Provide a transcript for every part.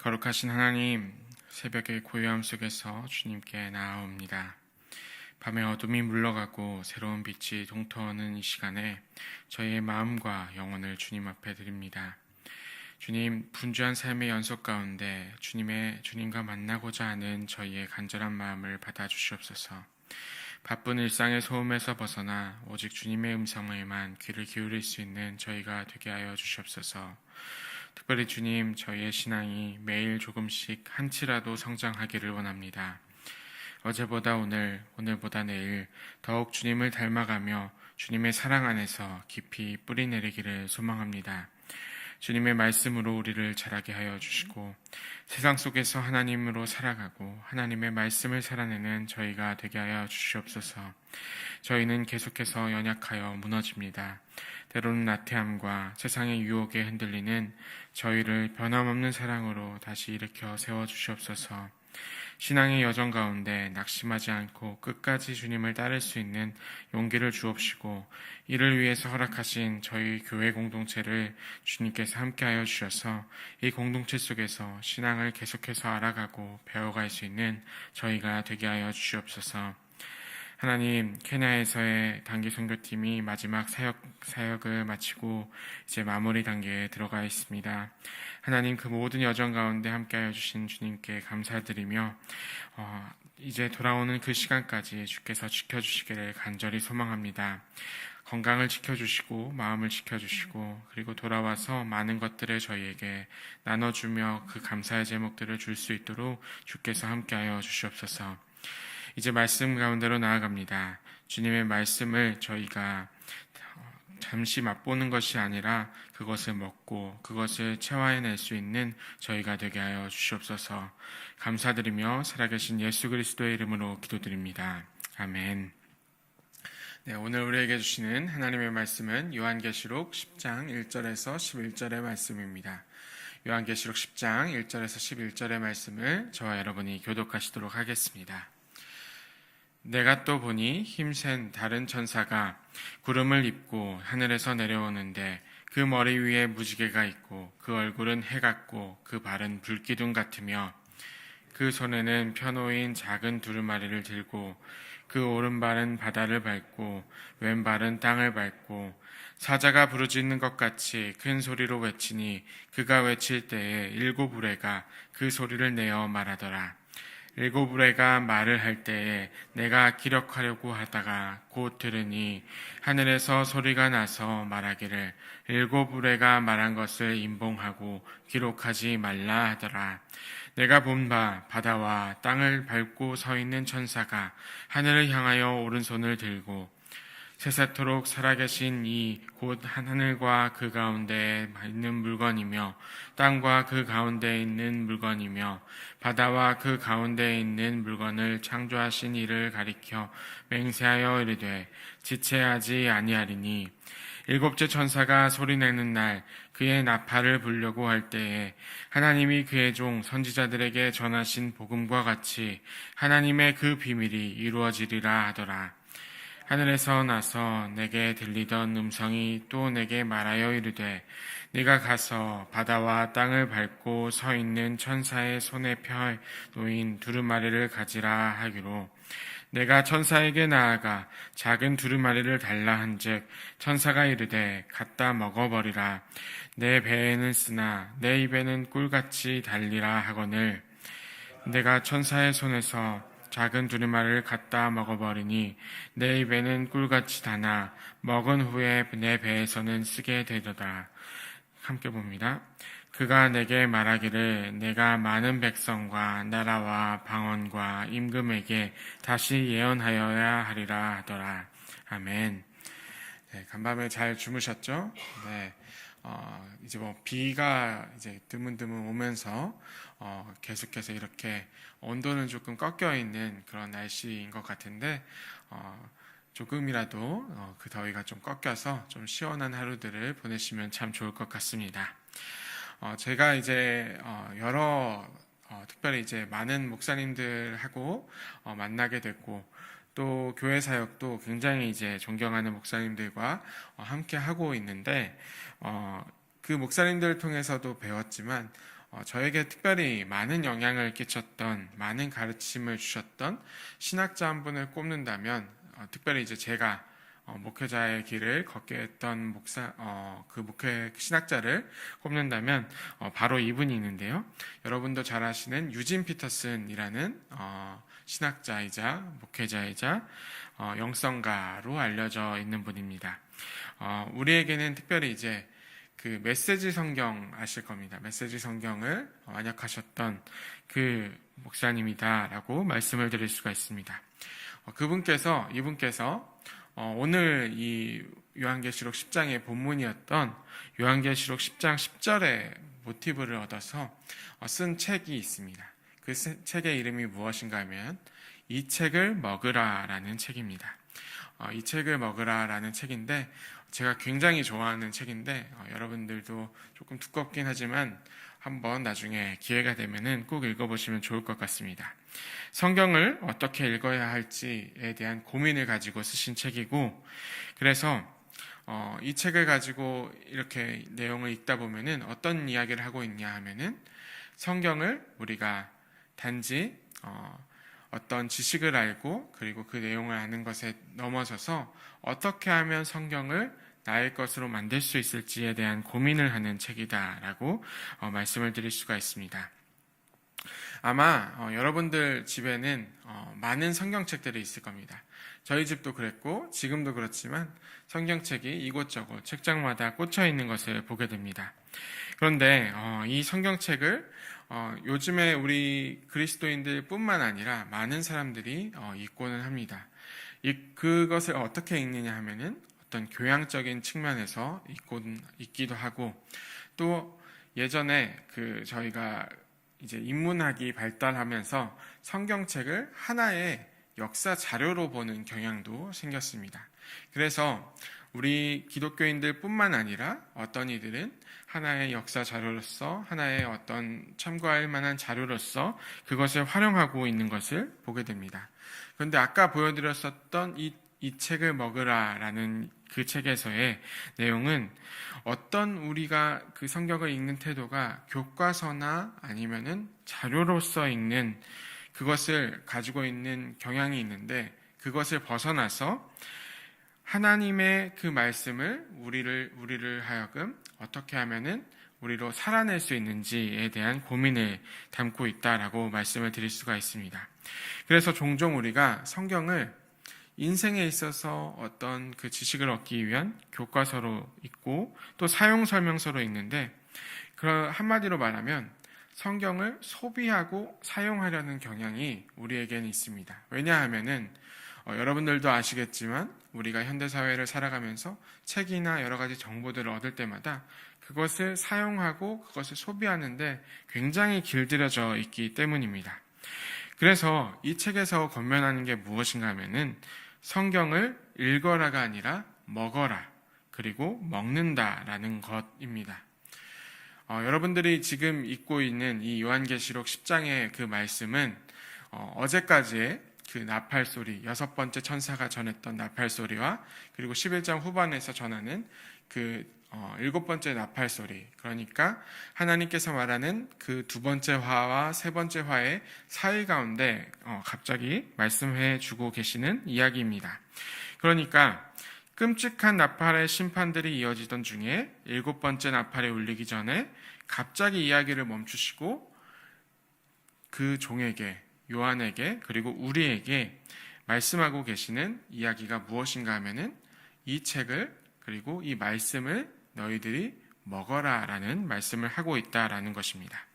거룩하신 하나님, 새벽의 고요함 속에서 주님께 나아옵니다. 밤의 어둠이 물러가고 새로운 빛이 동터오는 이 시간에 저희의 마음과 영혼을 주님 앞에 드립니다. 주님, 분주한 삶의 연속 가운데 주님과 만나고자 하는 저희의 간절한 마음을 받아주시옵소서. 바쁜 일상의 소음에서 벗어나 오직 주님의 음성에만 귀를 기울일 수 있는 저희가 되게 하여 주시옵소서. 특별히 주님, 저희의 신앙이 매일 조금씩 한치라도 성장하기를 원합니다. 어제보다 오늘, 오늘보다 내일 더욱 주님을 닮아가며 주님의 사랑 안에서 깊이 뿌리 내리기를 소망합니다. 주님의 말씀으로 우리를 자라게 하여 주시고 세상 속에서 하나님으로 살아가고 하나님의 말씀을 살아내는 저희가 되게 하여 주시옵소서. 저희는 계속해서 연약하여 무너집니다. 때로는 나태함과 세상의 유혹에 흔들리는 저희를 변함없는 사랑으로 다시 일으켜 세워주시옵소서. 신앙의 여정 가운데 낙심하지 않고 끝까지 주님을 따를 수 있는 용기를 주옵시고 이를 위해서 허락하신 저희 교회 공동체를 주님께서 함께하여 주셔서 이 공동체 속에서 신앙을 계속해서 알아가고 배워갈 수 있는 저희가 되게 하여 주시옵소서. 하나님, 케냐에서의 단기 선교팀이 마지막 사역을 마치고 이제 마무리 단계에 들어가 있습니다. 하나님, 그 모든 여정 가운데 함께하여 주신 주님께 감사드리며 이제 돌아오는 그 시간까지 주께서 지켜주시기를 간절히 소망합니다. 건강을 지켜주시고 마음을 지켜주시고 그리고 돌아와서 많은 것들을 저희에게 나눠주며 그 감사의 제목들을 줄 수 있도록 주께서 함께하여 주시옵소서. 이제 말씀 가운데로 나아갑니다. 주님의 말씀을 저희가 잠시 맛보는 것이 아니라 그것을 먹고 그것을 체화해낼 수 있는 저희가 되게 하여 주시옵소서. 감사드리며 살아계신 예수 그리스도의 이름으로 기도드립니다. 아멘. 네, 오늘 우리에게 주시는 하나님의 말씀은 요한계시록 10장 1절에서 11절의 말씀입니다. 요한계시록 10장 1절에서 11절의 말씀을 저와 여러분이 교독하시도록 하겠습니다. 내가 또 보니 힘센 다른 천사가 구름을 입고 하늘에서 내려오는데 그 머리 위에 무지개가 있고 그 얼굴은 해 같고 그 발은 불기둥 같으며 그 손에는 펴놓인 작은 두루마리를 들고 그 오른발은 바다를 밟고 왼발은 땅을 밟고 사자가 부르짖는 것 같이 큰 소리로 외치니 그가 외칠 때에 일곱 우레가 그 소리를 내어 말하더라. 일곱 우레가 말을 할 때에 내가 기력하려고 하다가 곧 들으니 하늘에서 소리가 나서 말하기를 일곱 우레가 말한 것을 임봉하고 기록하지 말라 하더라. 내가 본 바 바다와 땅을 밟고 서 있는 천사가 하늘을 향하여 오른손을 들고 세세토록 살아계신 이 곧 하늘과 그 가운데에 있는 물건이며 땅과 그 가운데에 있는 물건이며 바다와 그 가운데에 있는 물건을 창조하신 이를 가리켜 맹세하여 이르되 지체하지 아니하리니 일곱째 천사가 소리내는 날 그의 나팔을 불려고 할 때에 하나님이 그의 종 선지자들에게 전하신 복음과 같이 하나님의 그 비밀이 이루어지리라 하더라. 하늘에서 나서 내게 들리던 음성이 또 내게 말하여 이르되 네가 가서 바다와 땅을 밟고 서 있는 천사의 손에 펴 놓인 두루마리를 가지라 하기로 내가 천사에게 나아가 작은 두루마리를 달라 한즉 천사가 이르되 갖다 먹어버리라. 내 배에는 쓰나 내 입에는 꿀같이 달리라 하거늘 내가 천사의 손에서 작은 두루마리를 갖다 먹어버리니 내 입에는 꿀같이 다나 먹은 후에 내 배에서는 쓰게 되더라. 함께 봅니다. 그가 내게 말하기를 내가 많은 백성과 나라와 방언과 임금에게 다시 예언하여야 하리라 하더라. 아멘. 네, 간밤에 잘 주무셨죠? 네. 이제 비가 이제 드문드문 오면서 계속해서 이렇게 온도는 조금 꺾여 있는 그런 날씨인 것 같은데 조금이라도 그 더위가 좀 꺾여서 좀 시원한 하루들을 보내시면 참 좋을 것 같습니다. 제가 이제 특별히 이제 많은 목사님들하고 만나게 됐고 또 교회 사역도 굉장히 이제 존경하는 목사님들과 함께 하고 있는데 그 목사님들을 통해서도 배웠지만 저에게 특별히 많은 영향을 끼쳤던, 많은 가르침을 주셨던 신학자 한 분을 꼽는다면, 특별히 이제 제가 목회자의 길을 걷게 했던 그 목회 신학자를 꼽는다면 바로 이분이 있는데요. 여러분도 잘 아시는 유진 피터슨이라는 신학자이자 목회자이자 영성가로 알려져 있는 분입니다. 우리에게는 특별히 이제 그 메시지 성경 아실 겁니다. 메시지 성경을 완역하셨던 그 목사님이다라고 말씀을 드릴 수가 있습니다. 이분께서 오늘 이 요한계시록 10장의 본문이었던 요한계시록 10장 10절의 모티브를 얻어서 쓴 책이 있습니다. 그 책의 이름이 무엇인가 하면 이 책을 먹으라라는 책입니다. 이 책을 먹으라라는 책인데 제가 굉장히 좋아하는 책인데 여러분들도 조금 두껍긴 하지만 한번 나중에 기회가 되면은 꼭 읽어보시면 좋을 것 같습니다. 성경을 어떻게 읽어야 할지에 대한 고민을 가지고 쓰신 책이고, 그래서 이 책을 가지고 이렇게 내용을 읽다 보면은 어떤 이야기를 하고 있냐 하면은 성경을 우리가 단지 어떤 지식을 알고 그리고 그 내용을 아는 것에 넘어서서 어떻게 하면 성경을 나의 것으로 만들 수 있을지에 대한 고민을 하는 책이다라고 말씀을 드릴 수가 있습니다. 아마 여러분들 집에는 많은 성경책들이 있을 겁니다. 저희 집도 그랬고 지금도 그렇지만 성경책이 이곳저곳 책장마다 꽂혀 있는 것을 보게 됩니다. 그런데 이 성경책을 요즘에 우리 그리스도인들 뿐만 아니라 많은 사람들이 읽고는 합니다. 그것을 어떻게 읽느냐 하면은 어떤 교양적인 측면에서 읽기도 하고, 또 예전에 저희가 이제 인문학이 발달하면서 성경책을 하나의 역사 자료로 보는 경향도 생겼습니다. 그래서 우리 기독교인들 뿐만 아니라 어떤 이들은 하나의 역사 자료로서, 하나의 어떤 참고할 만한 자료로서 그것을 활용하고 있는 것을 보게 됩니다. 그런데 아까 보여드렸었던 이 책을 먹으라라는 그 책에서의 내용은 어떤 우리가 그 성경을 읽는 태도가 교과서나 아니면은 자료로서 읽는 그것을 가지고 있는 경향이 있는데, 그것을 벗어나서 하나님의 그 말씀을 우리를 하여금 어떻게 하면은 우리로 살아낼 수 있는지에 대한 고민을 담고 있다라고 말씀을 드릴 수가 있습니다. 그래서 종종 우리가 성경을 인생에 있어서 어떤 그 지식을 얻기 위한 교과서로 읽고 또 사용 설명서로 읽는데, 한마디로 말하면 성경을 소비하고 사용하려는 경향이 우리에게는 있습니다. 왜냐하면은 여러분들도 아시겠지만 우리가 현대사회를 살아가면서 책이나 여러 가지 정보들을 얻을 때마다 그것을 사용하고 그것을 소비하는데 굉장히 길들여져 있기 때문입니다. 그래서 이 책에서 권면하는 게 무엇인가 하면은 성경을 읽어라가 아니라 먹어라, 그리고 먹는다라는 것입니다. 여러분들이 지금 읽고 있는 이 요한계시록 10장의 그 말씀은 어제까지의 그 나팔 소리, 6번째 천사가 전했던 나팔 소리와 그리고 11장 후반에서 전하는 그 7번째 나팔 소리, 그러니까 하나님께서 말하는 그 2번째 화와 3번째 화의 사이 가운데 갑자기 말씀해 주고 계시는 이야기입니다. 그러니까 끔찍한 나팔의 심판들이 이어지던 중에 7번째 나팔이 울리기 전에 갑자기 이야기를 멈추시고 그 종에게, 요한에게, 그리고 우리에게 말씀하고 계시는 이야기가 무엇인가 하면은 이 책을, 그리고 이 말씀을 너희들이 먹어라라는 말씀을 하고 있다라는 것입니다.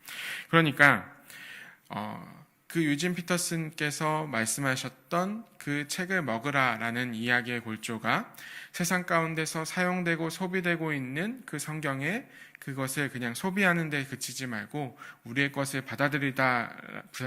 그러니까 그 유진 피터슨께서 말씀하셨던 그 책을 먹으라라는 이야기의 골조가 세상 가운데서 사용되고 소비되고 있는 그 성경에 그것을 그냥 소비하는 데 그치지 말고 우리의 것을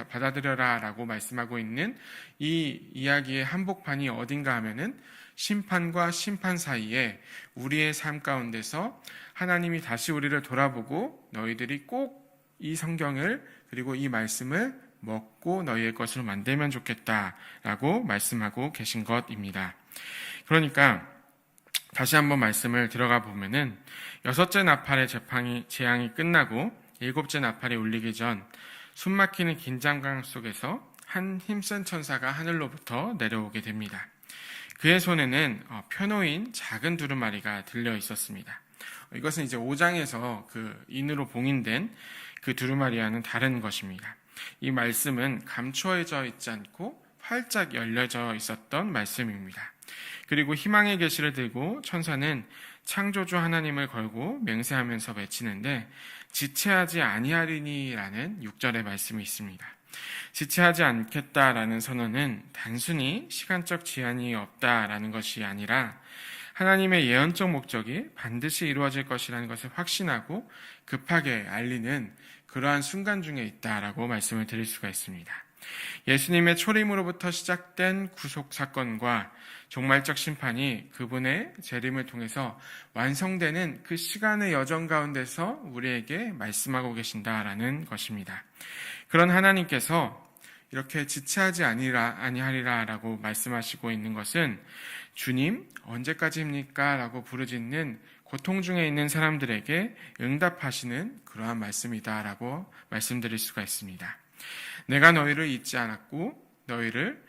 받아들여라라고 말씀하고 있는 이 이야기의 한복판이 어딘가 하면은 심판과 심판 사이에 우리의 삶 가운데서 하나님이 다시 우리를 돌아보고 너희들이 꼭 이 성경을, 그리고 이 말씀을 먹고 너희의 것으로 만들면 좋겠다라고 말씀하고 계신 것입니다. 그러니까 다시 한번 말씀을 들어가 보면은 6째 나팔의 재앙이 끝나고 일곱째 나팔이 울리기 전 숨막히는 긴장감 속에서 한 힘센 천사가 하늘로부터 내려오게 됩니다. 그의 손에는 펴놓인 작은 두루마리가 들려 있었습니다. 이것은 이제 5장에서 그 인으로 봉인된 그 두루마리와는 다른 것입니다. 이 말씀은 감추어져 있지 않고 활짝 열려져 있었던 말씀입니다. 그리고 희망의 계시를 들고 천사는 창조주 하나님을 걸고 맹세하면서 외치는데 지체하지 아니하리니라는 6절의 말씀이 있습니다. 지체하지 않겠다라는 선언은 단순히 시간적 제한이 없다라는 것이 아니라 하나님의 예언적 목적이 반드시 이루어질 것이라는 것을 확신하고 급하게 알리는 그러한 순간 중에 있다라고 말씀을 드릴 수가 있습니다. 예수님의 초림으로부터 시작된 구속 사건과 종말적 심판이 그분의 재림을 통해서 완성되는 그 시간의 여정 가운데서 우리에게 말씀하고 계신다라는 것입니다. 그런 하나님께서 이렇게 지체하지 아니하리라 라고 말씀하시고 있는 것은 주님 언제까지입니까? 라고 부르짖는 고통 중에 있는 사람들에게 응답하시는 그러한 말씀이다 라고 말씀드릴 수가 있습니다. 내가 너희를 잊지 않았고 너희를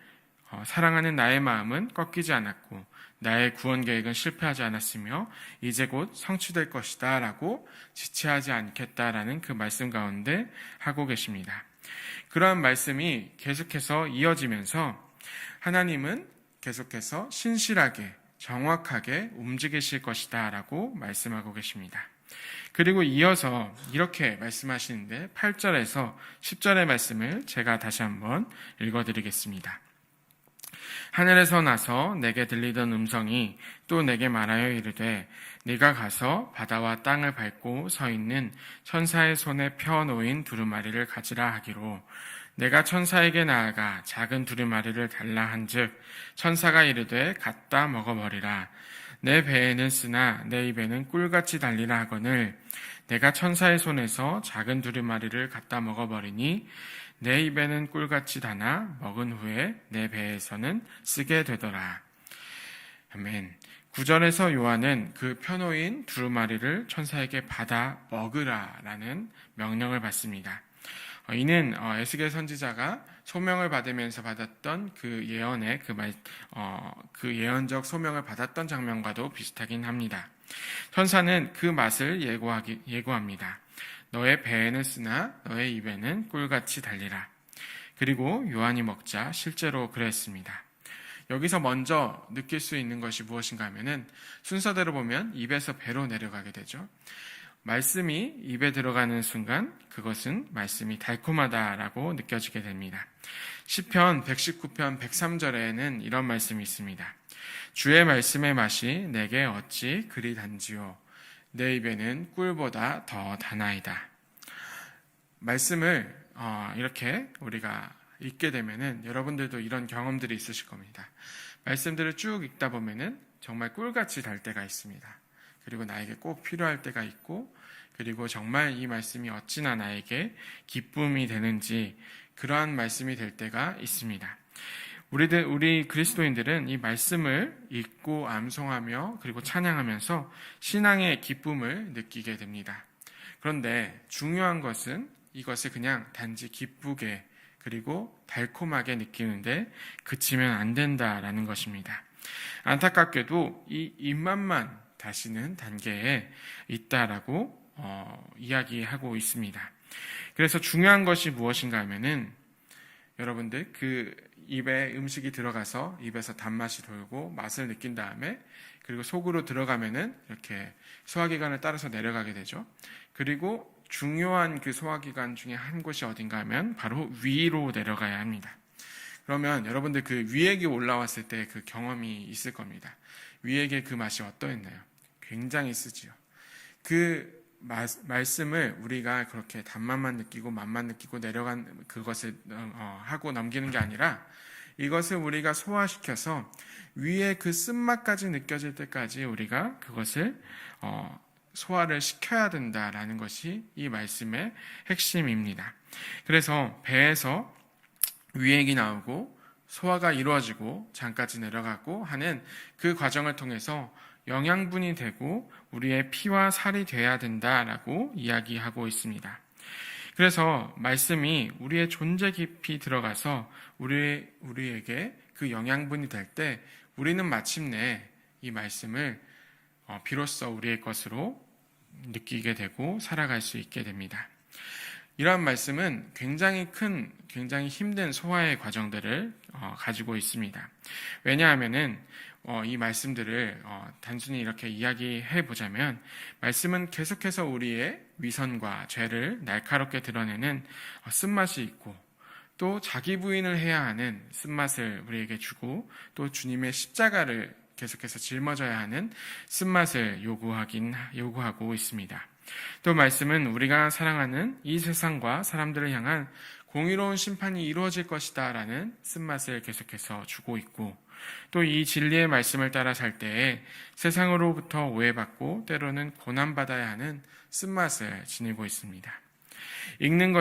사랑하는 나의 마음은 꺾이지 않았고 나의 구원 계획은 실패하지 않았으며 이제 곧 성취될 것이다 라고 지체하지 않겠다라는 그 말씀 가운데 하고 계십니다. 그러한 말씀이 계속해서 이어지면서 하나님은 계속해서 신실하게 정확하게 움직이실 것이다 라고 말씀하고 계십니다. 그리고 이어서 이렇게 말씀하시는데 8절에서 10절의 말씀을 제가 다시 한번 읽어드리겠습니다. 하늘에서 나서 내게 들리던 음성이 또 내게 말하여 이르되 네가 가서 바다와 땅을 밟고 서 있는 천사의 손에 펴 놓인 두루마리를 가지라 하기로 내가 천사에게 나아가 작은 두루마리를 달라 한즉 천사가 이르되 갖다 먹어버리라. 내 배에는 쓰나 내 입에는 꿀같이 달리라 하거늘 내가 천사의 손에서 작은 두루마리를 갖다 먹어버리니 내 입에는 꿀같이 다나 먹은 후에 내 배에서는 쓰게 되더라. 아멘. 9절에서 요한은 그 펴놓인 두루마리를 천사에게 받아 먹으라라는 명령을 받습니다. 이는 에스겔 선지자가 소명을 받으면서 받았던 그 예언의 그 예언적 소명을 받았던 장면과도 비슷하긴 합니다. 천사는 그 맛을 예고합니다. 너의 배에는 쓰나 너의 입에는 꿀같이 달리라. 그리고 요한이 먹자 실제로 그랬습니다. 여기서 먼저 느낄 수 있는 것이 무엇인가 하면은 순서대로 보면 입에서 배로 내려가게 되죠. 말씀이 입에 들어가는 순간 그것은 말씀이 달콤하다라고 느껴지게 됩니다. 시편 119편 103절에는 이런 말씀이 있습니다. 주의 말씀의 맛이 내게 어찌 그리 단지요 내 입에는 꿀보다 더 다나이다. 말씀을 이렇게 우리가 읽게 되면은 여러분들도 이런 경험들이 있으실 겁니다. 말씀들을 쭉 읽다 보면은 정말 꿀같이 달 때가 있습니다. 그리고 나에게 꼭 필요할 때가 있고 그리고 정말 이 말씀이 어찌나 나에게 기쁨이 되는지 그러한 말씀이 될 때가 있습니다. 우리 그리스도인들은 이 말씀을 읽고 암송하며 그리고 찬양하면서 신앙의 기쁨을 느끼게 됩니다. 그런데 중요한 것은 이것을 그냥 단지 기쁘게 그리고 달콤하게 느끼는데 그치면 안 된다라는 것입니다. 안타깝게도 이 입맛만 다시는 단계에 있다라고 이야기하고 있습니다. 그래서 중요한 것이 무엇인가 하면은 여러분들 그 입에 음식이 들어가서 입에서 단맛이 돌고 맛을 느낀 다음에 그리고 속으로 들어가면은 이렇게 소화기관을 따라서 내려가게 되죠. 그리고 중요한 그 소화기관 중에 한 곳이 어딘가 하면 바로 위로 내려가야 합니다. 그러면 여러분들 그 위액이 올라왔을 때 그 경험이 있을 겁니다. 위액의 그 맛이 어떠했나요? 굉장히 쓰지요. 그 말씀을 우리가 그렇게 단맛만 느끼고 맛만 느끼고 내려간 그것을 하고 넘기는 게 아니라 이것을 우리가 소화시켜서 위에 그 쓴맛까지 느껴질 때까지 우리가 그것을 소화를 시켜야 된다라는 것이 이 말씀의 핵심입니다. 그래서 배에서 위액이 나오고 소화가 이루어지고 장까지 내려가고 하는 그 과정을 통해서 영양분이 되고 우리의 피와 살이 돼야 된다라고 이야기하고 있습니다. 그래서 말씀이 우리의 존재 깊이 들어가서 우리에게 그 영양분이 될 때 우리는 마침내 이 말씀을 비로소 우리의 것으로 느끼게 되고 살아갈 수 있게 됩니다. 이러한 말씀은 굉장히 힘든 소화의 과정들을 가지고 있습니다. 왜냐하면은 이 말씀들을 단순히 이렇게 이야기해 보자면, 말씀은 계속해서 우리의 위선과 죄를 날카롭게 드러내는 쓴맛이 있고, 또 자기 부인을 해야 하는 쓴맛을 우리에게 주고, 또 주님의 십자가를 계속해서 짊어져야 하는 쓴맛을 요구하고 있습니다. 또 말씀은 우리가 사랑하는 이 세상과 사람들을 향한 공의로운 심판이 이루어질 것이다 라는 쓴맛을 계속해서 주고 있고, 또 이 진리의 말씀을 따라 살 때에 세상으로부터 오해받고 때로는 고난받아야 하는 쓴맛을 지니고 있습니다. 읽는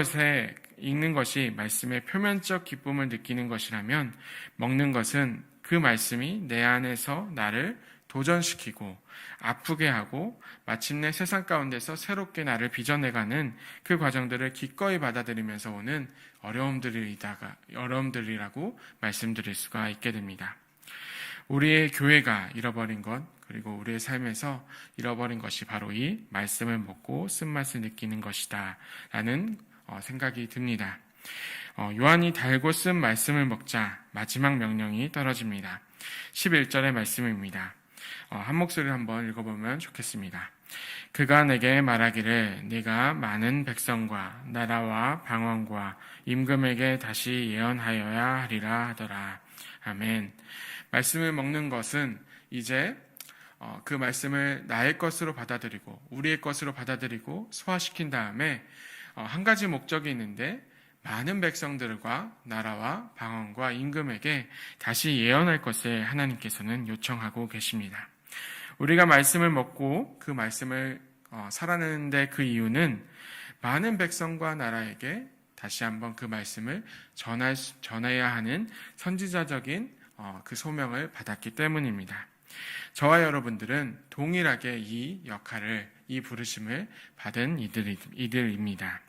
것이 말씀의 표면적 기쁨을 느끼는 것이라면, 먹는 것은 그 말씀이 내 안에서 나를 도전시키고 아프게 하고 마침내 세상 가운데서 새롭게 나를 빚어내가는 그 과정들을 기꺼이 받아들이면서 오는 어려움들이라고 말씀드릴 수가 있게 됩니다. 우리의 교회가 잃어버린 것, 그리고 우리의 삶에서 잃어버린 것이 바로 이 말씀을 먹고 쓴맛을 느끼는 것이다 라는 생각이 듭니다. 요한이 달고 쓴 말씀을 먹자 마지막 명령이 떨어집니다. 11절의 말씀입니다. 한 목소리를 한번 읽어보면 좋겠습니다. 그가 내게 말하기를 네가 많은 백성과 나라와 방언과 임금에게 다시 예언하여야 하리라 하더라. 아멘. 말씀을 먹는 것은 이제 그 말씀을 나의 것으로 받아들이고 우리의 것으로 받아들이고 소화시킨 다음에 한 가지 목적이 있는데, 많은 백성들과 나라와 방언과 임금에게 다시 예언할 것을 하나님께서는 요청하고 계십니다. 우리가 말씀을 먹고 그 말씀을 살아내는데 그 이유는 많은 백성과 나라에게 다시 한번 그 말씀을 전해야 하는 선지자적인 그 소명을 받았기 때문입니다. 저와 여러분들은 동일하게 이 역할을, 이 부르심을 받은 이들입니다.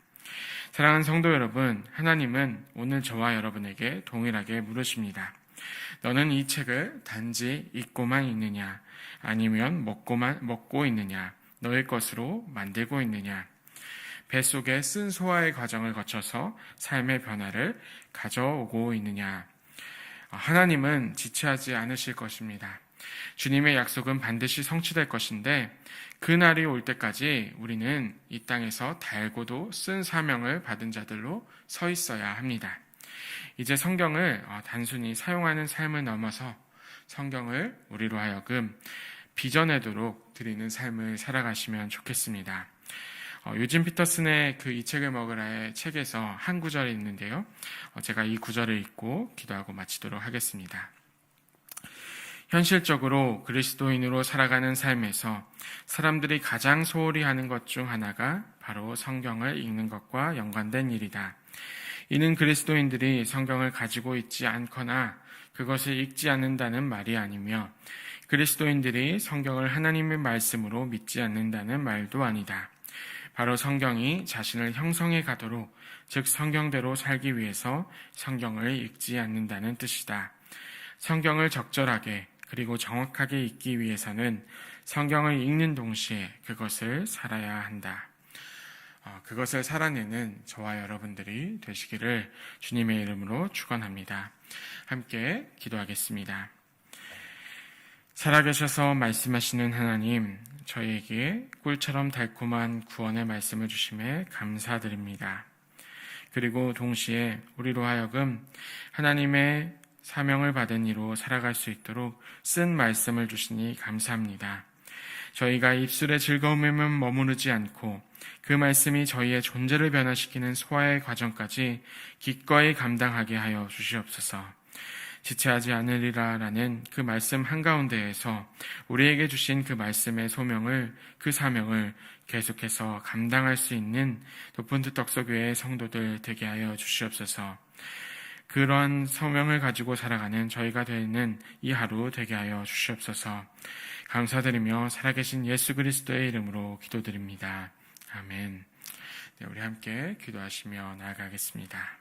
사랑하는 성도 여러분, 하나님은 오늘 저와 여러분에게 동일하게 물으십니다. 너는 이 책을 단지 읽고만 있느냐, 아니면 먹고 있느냐, 너의 것으로 만들고 있느냐, 뱃속에 쓴 소화의 과정을 거쳐서 삶의 변화를 가져오고 있느냐. 하나님은 지체하지 않으실 것입니다. 주님의 약속은 반드시 성취될 것인데, 그 날이 올 때까지 우리는 이 땅에서 달고도 쓴 사명을 받은 자들로 서 있어야 합니다. 이제 성경을 단순히 사용하는 삶을 넘어서 성경을 우리로 하여금 빚어내도록 드리는 삶을 살아가시면 좋겠습니다. 요즘 피터슨의 그 이 책을 먹으라의 책에서 한 구절이 있는데요. 제가 이 구절을 읽고 기도하고 마치도록 하겠습니다. 현실적으로 그리스도인으로 살아가는 삶에서 사람들이 가장 소홀히 하는 것 중 하나가 바로 성경을 읽는 것과 연관된 일이다. 이는 그리스도인들이 성경을 가지고 있지 않거나 그것을 읽지 않는다는 말이 아니며, 그리스도인들이 성경을 하나님의 말씀으로 믿지 않는다는 말도 아니다. 바로 성경이 자신을 형성해 가도록, 즉 성경대로 살기 위해서 성경을 읽지 않는다는 뜻이다. 성경을 적절하게 그리고 정확하게 읽기 위해서는 성경을 읽는 동시에 그것을 살아야 한다. 그것을 살아내는 저와 여러분들이 되시기를 주님의 이름으로 축원합니다. 함께 기도하겠습니다. 살아계셔서 말씀하시는 하나님, 저희에게 꿀처럼 달콤한 구원의 말씀을 주심에 감사드립니다. 그리고 동시에 우리로 하여금 하나님의 사명을 받은 이로 살아갈 수 있도록 쓴 말씀을 주시니 감사합니다. 저희가 입술의 즐거움에만 머무르지 않고 그 말씀이 저희의 존재를 변화시키는 소화의 과정까지 기꺼이 감당하게 하여 주시옵소서. 지체하지 않으리라 라는 그 말씀 한가운데에서 우리에게 주신 그 말씀의 소명을, 그 사명을 계속해서 감당할 수 있는 높은 덕서교회의 성도들 되게 하여 주시옵소서. 그러한 소명을 가지고 살아가는 저희가 되는 이 하루 되게 하여 주시옵소서. 감사드리며 살아계신 예수 그리스도의 이름으로 기도드립니다. 아멘. 네, 우리 함께 기도하시며 나아가겠습니다.